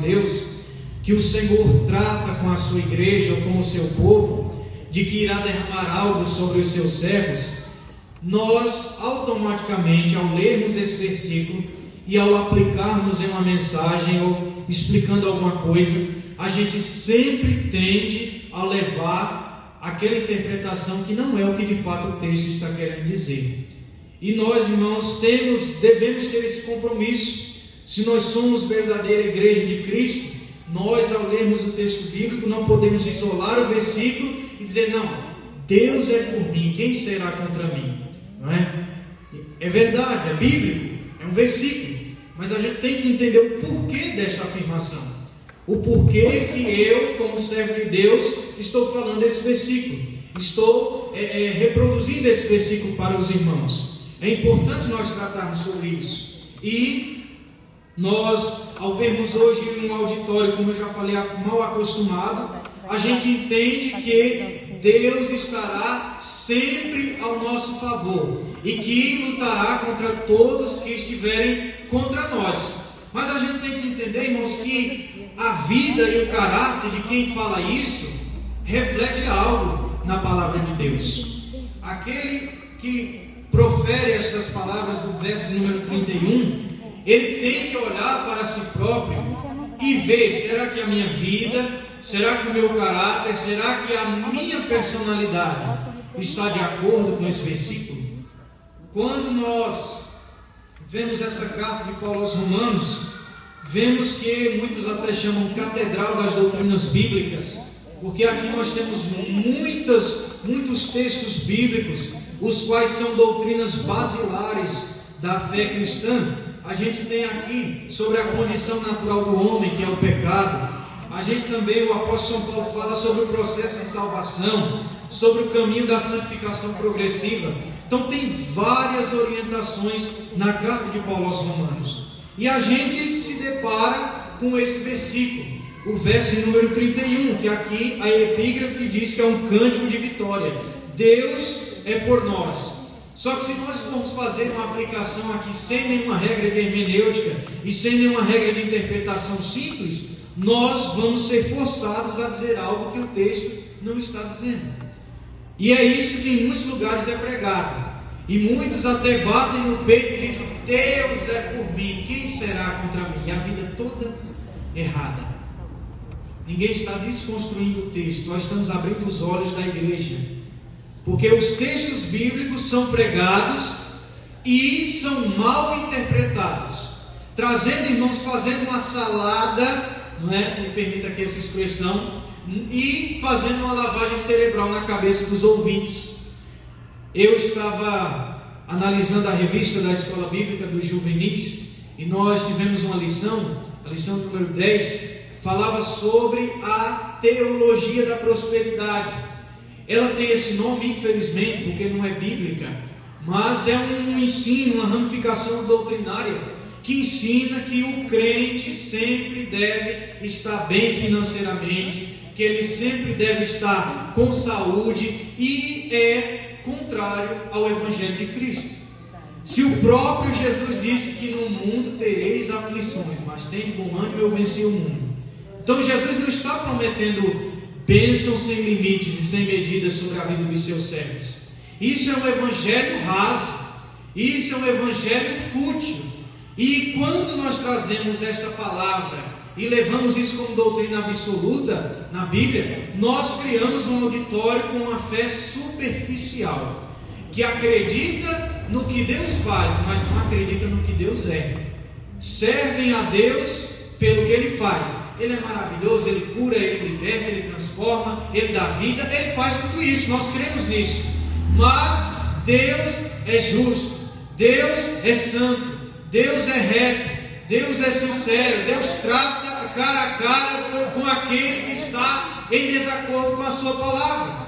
Deus, que o Senhor trata com a sua igreja ou com o seu povo, de que irá derramar algo sobre os seus servos, nós automaticamente, ao lermos esse versículo e ao aplicarmos em uma mensagem ou explicando alguma coisa, a gente sempre tende a levar aquela interpretação que não é o que de fato o texto está querendo dizer. E nós, irmãos, devemos ter esse compromisso. Se nós somos verdadeira igreja de Cristo, nós, ao lermos o texto bíblico, não podemos isolar o versículo e dizer: não, Deus é por mim, quem será contra mim? Não é? É verdade, é bíblico, é um versículo, mas a gente tem que entender o porquê desta afirmação, o porquê que eu, como servo de Deus, estou falando esse versículo, estou reproduzindo esse versículo para os irmãos. É importante nós tratarmos sobre isso. E nós, ao vermos hoje um auditório, como eu já falei, mal acostumado, a gente entende que Deus estará sempre ao nosso favor e que lutará contra todos que estiverem contra nós. Mas a gente tem que entender, irmãos, que a vida e o caráter de quem fala isso reflete algo na palavra de Deus. Aquele que profere estas palavras do verso número 31, ele tem que olhar para si próprio e ver: será que a minha vida, será que o meu caráter, será que a minha personalidade está de acordo com esse versículo? Quando nós vemos essa carta de Paulo aos Romanos, vemos que muitos até chamam catedral das doutrinas bíblicas, porque aqui nós temos muitos textos bíblicos, os quais são doutrinas basilares da fé cristã. A gente tem aqui sobre a condição natural do homem, que é o pecado. A gente também, o apóstolo São Paulo fala sobre o processo de salvação, sobre o caminho da santificação progressiva. Então tem várias orientações na carta de Paulo aos Romanos. E a gente se depara com esse versículo, o verso número 31, que aqui a epígrafe diz que é um cântico de vitória. Deus é por nós. Só que se nós formos fazer uma aplicação aqui sem nenhuma regra de hermenêutica e sem nenhuma regra de interpretação simples, nós vamos ser forçados a dizer algo que o texto não está dizendo. E é isso que em muitos lugares é pregado. E muitos até batem no peito e dizem: Deus é por mim, quem será contra mim? E a vida toda errada. Ninguém está desconstruindo o texto, nós estamos abrindo os olhos da igreja. Porque os textos bíblicos são pregados e são mal interpretados, trazendo, irmãos, fazendo uma salada, não é? Me permita aqui essa expressão, e fazendo uma lavagem cerebral na cabeça dos ouvintes. Eu estava analisando a revista da Escola Bíblica dos Juvenis, e nós tivemos uma lição, a lição número 10, falava sobre a teologia da prosperidade. Ela tem esse nome, infelizmente, porque não é bíblica, mas é um ensino, uma ramificação doutrinária que ensina que o crente sempre deve estar bem financeiramente, que ele sempre deve estar com saúde, e é contrário ao Evangelho de Cristo. Se o próprio Jesus disse que no mundo tereis aflições, mas tem bom ânimo, eu venci o mundo. Então Jesus não está prometendo bênção sem limites e sem medidas sobre a vida dos seus servos. Isso é um evangelho raso, isso é um evangelho fútil. E quando nós trazemos esta palavra e levamos isso como doutrina absoluta na Bíblia, nós criamos um auditório com uma fé superficial, que acredita no que Deus faz, mas não acredita no que Deus é. Servem a Deus pelo que Ele faz. Ele é maravilhoso, Ele cura, Ele liberta, Ele transforma, Ele dá vida, Ele faz tudo isso, nós cremos nisso. Mas Deus é justo, Deus é santo, Deus é reto, Deus é sincero, Deus trata cara a cara com aquele que está em desacordo com a sua palavra.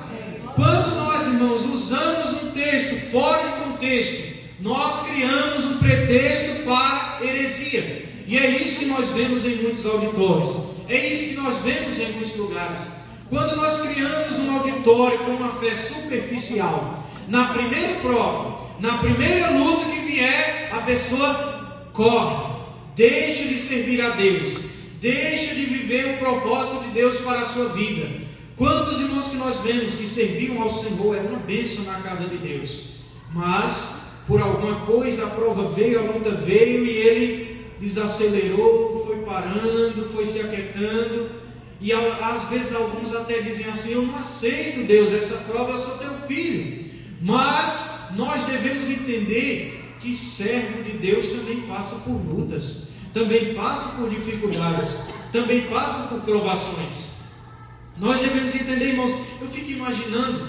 Quando nós, irmãos, usamos um texto fora de contexto, nós criamos um pretexto para heresia. E é isso que nós vemos em muitos auditórios, é isso que nós vemos em muitos lugares. Quando nós criamos um auditório com uma fé superficial, na primeira prova, na primeira luta que vier, a pessoa corre, deixa de servir a Deus, deixa de viver o propósito de Deus para a sua vida. Quantos irmãos que nós vemos que serviam ao Senhor, era uma bênção na casa de Deus, mas por alguma coisa a prova veio, a luta veio e ele desacelerou, foi parando, foi se aquietando. E às vezes alguns até dizem assim: eu não aceito, Deus, essa prova, eu sou teu filho. Mas nós devemos entender que servo de Deus também passa por lutas, também passa por dificuldades, também passa por provações. Nós devemos entender, irmãos, eu fico imaginando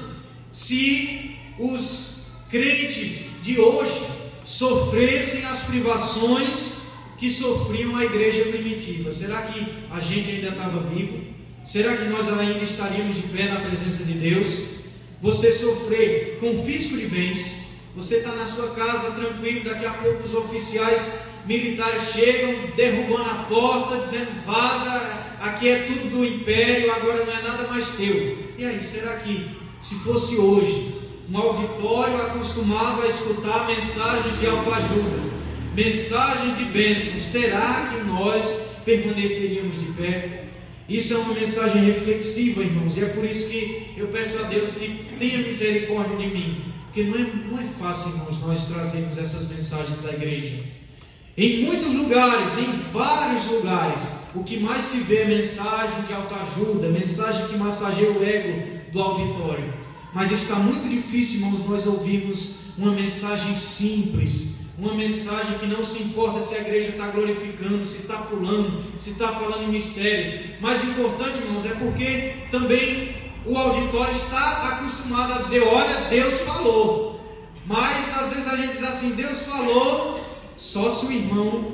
se os crentes de hoje sofressem as privações que sofriam a igreja primitiva. Será que a gente ainda estava vivo? Será que nós ainda estaríamos de pé na presença de Deus? Você sofrer confisco de bens, você está na sua casa tranquilo, daqui a pouco os oficiais militares chegam, derrubando a porta, dizendo: vaza, aqui é tudo do império, agora não é nada mais teu. E aí, será que se fosse hoje um auditório acostumado a escutar mensagem de autoajuda, mensagem de bênção, será que nós permaneceríamos de pé? Isso é uma mensagem reflexiva, irmãos, e é por isso que eu peço a Deus que tenha misericórdia de mim, porque não é fácil, irmãos, nós trazermos essas mensagens à igreja. Em muitos lugares, em vários lugares, o que mais se vê é mensagem de autoajuda, mensagem que massageia o ego do auditório. Mas está muito difícil, irmãos, nós ouvirmos uma mensagem simples, uma mensagem que não se importa se a igreja está glorificando, se está pulando, se está falando em mistério. Mais importante, irmãos, é porque também o auditório está acostumado a dizer: olha, Deus falou. Mas às vezes a gente diz assim: Deus falou, só se o irmão